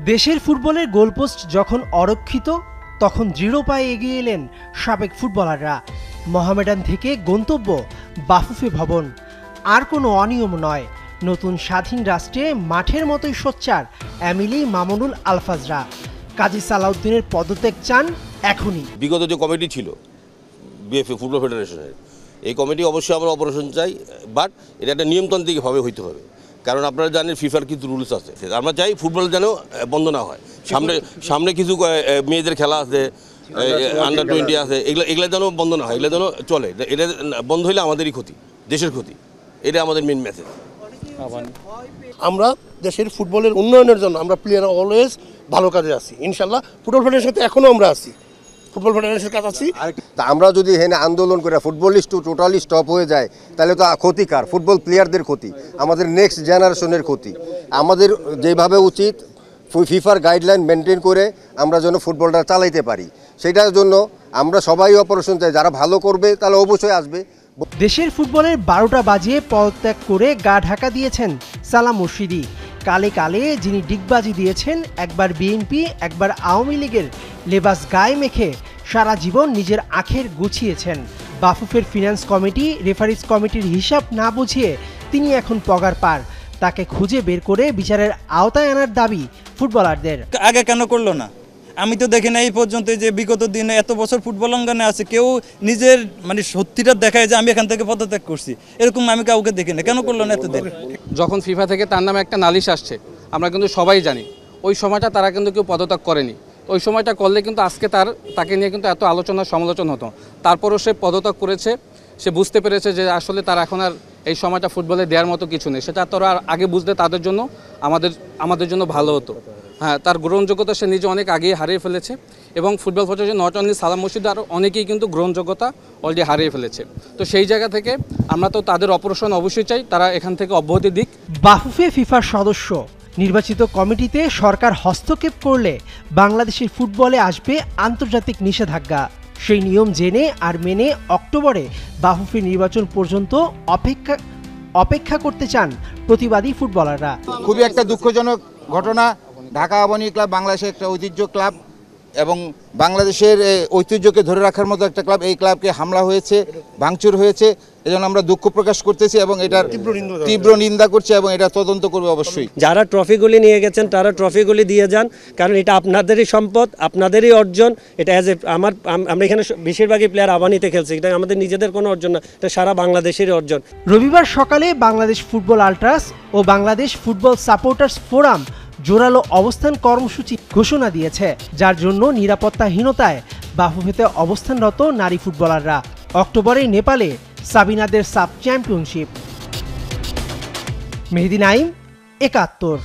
দেশের ফুটবলের গোলপোস্ট যখন অরক্ষিত তখন দৃঢ় পায়ে এগিয়ে এলেন সাবেক ফুটবলাররা। মোহামেডান থেকে গন্তব্য বাফুফে ভবন। আর কোনো অনিয়ম নয়, নতুন স্বাধীন রাষ্ট্রে মাঠের মতোই সোচ্চার এমিলি মামুনুল আলফাজরা। কাজী সালাউদ্দিনের পদত্যাগ চান এখনই। বিগত যে কমিটি ছিল বিএফএ ফুটবল ফেডারেশনের, এই কমিটি অবশ্যই আমরা অপারেশন চাই, বাট এটা একটা নিয়মতান্ত্রিকভাবে হইতে হবে। কারণ আপনারা জানেন ফিফার কিছু রুলস আছে, আমরা চাই ফুটবল যেন বন্ধ না হয়। সামনে কিছু মেয়েদের খেলা আছে, আন্ডার 20 আছে, এগুলো যেন বন্ধ না হয়, এগুলো যেন চলে। এটা বন্ধ হইলে আমাদেরই ক্ষতি, দেশের ক্ষতি। এটা আমাদের মেন মেসেজ। আমরা দেশের ফুটবলের উন্নয়নের জন্য আমরা প্লেয়ার অলওয়েজ ভালো কাজে আছি। ইনশাল্লাহ ফুটবল ফেডারেশনের সাথে এখনও আমরা আছি, ফুটবল ফেডারেশনের কাছে আছি। আমরা যদি এখানে আন্দোলন করে ফুটবলিস্ট টোটালি স্টপ হয়ে যায় তাহলে তো ক্ষতিকার, ফুটবল প্লেয়ারদের ক্ষতি, আমাদের নেক্সট জেনারেশনের ক্ষতি। আমাদের যেভাবে উচিত ফিফার গাইডলাইন মেনটেন করে আমরা যেন ফুটবলটা চালাইতে পারি, সেটার জন্য আমরা সবাই অপারেশন চাই। যারা ভালো করবে তাহলে অবশ্যই আসবে। দেশের ফুটবলের 12টা বাজিয়ে পদত্যাগ করে গা ঢাকা দিয়েছেন সালাম মুর্শিদি। কালে কালে যিনি ডিগবাজি দিয়েছেন, একবার বিএনপি একবার আওয়ামী লীগের লেবাস গায়ে মেখে সারা জীবন নিজের আখের গুছিয়েছেন। বাফুফের ফিনান্স কমিটি, রেফারিজ কমিটির হিসাব না বুঝিয়ে তিনি এখন পগার পার। তাকে খুঁজে বের করে বিচারের আওতায় আনার দাবি ফুটবলারদের। আগে কেন করলো না? আমি তো দেখি না এই পর্যন্ত যে বিগত দিনে এত বছর ফুটবল অঙ্গনে আছে কেউ নিজের সত্যিটা দেখায় যে আমি এখান থেকে পদত্যাগ করছি, এরকম আমি কাউকে দেখি না। কেন করলো না এতদিন? যখন ফিফা থেকে তার নামে একটা নালিশ আসছে, আমরা কিন্তু সবাই জানি ওই সময়টা তারা কিন্তু কেউ পদত্যাগ করেনি। ওই সময়টা করলে কিন্তু আজকে তাকে নিয়ে কিন্তু এত আলোচনা সমালোচনা হতো। তারপরও সে পদত্যাগ করেছে। সে বুঝতে পেরেছে যে আসলে তার এখন আর এই সময়টা ফুটবলে দেওয়ার মতো কিছু নেই। সেটা তোরা আর আগে বুঝতে তাদের জন্য আমাদের জন্য ভালো হতো। হ্যাঁ, তার গ্রহণযোগ্যতা সে নিজে অনেক আগেই হারিয়ে ফেলেছে এবং ফুটবল ফেডারেশন নট অনলি সালাম মুর্শিদ, আরও অনেকেই কিন্তু গ্রহণযোগ্যতা অলরেডি হারিয়ে ফেলেছে। তো সেই জায়গা থেকে আমরা তো তাদের অপারেশন অবশ্যই চাই, তারা এখান থেকে অব্যাহতি দিক। বাফুফে ফিফার সদস্য, নির্বাচিত কমিটিতে সরকার হস্তক্ষেপ করলে বাংলাদেশের ফুটবলে আসবে আন্তর্জাতিক নিষেধাজ্ঞা। সেই নিয়ম জেনে আর মেনে অক্টোবরে বাফুফে নির্বাচন পর্যন্ত অপেক্ষা করতে চান প্রতিবাদী ফুটবলাররা। খুবই একটা দুঃখজনক ঘটনা। ঢাকা আবাহনী ক্লাব বাংলাদেশের একটা ঐতিহ্য ক্লাব এবং বাংলাদেশের ঐতিহ্যকে ধরে রাখার মতো একটা ক্লাব, এই ক্লাবকে হামলা হয়েছে, ভাঙচুর হয়েছে। এজন্য আমরা দুঃখ প্রকাশ করতেছি এবং এটার তীব্র নিন্দা করছি এবং এটা তদন্ত করবে অবশ্যই। যারা ট্রফিগুলি নিয়ে গেছেন তারা ট্রফিগুলি দিয়ে যান, কারণ এটা আপনাদেরই সম্পদ, আপনাদেরই অর্জন। এটা আমরা এখানে বেশিরভাগই প্লেয়ার আবাহনীতে খেলছি, এটা আমাদের নিজেদের কোনো অর্জন না, এটা সারা বাংলাদেশেরই অর্জন। রবিবার সকালে বাংলাদেশ ফুটবল আল্ট্রাস ও বাংলাদেশ ফুটবল সাপোর্টার্স ফোরাম জোরালো অবস্থান কর্মসূচি ঘোষণা দিয়েছে, যার জন্য নিরাপত্তাহীনতায় বাফুফেতে অবস্থানরত নারী ফুটবলাররা। অক্টোবরে নেপালে সাবিনাদের সাব চ্যাম্পিয়নশিপ। মেহেদী নাইম, ৭১।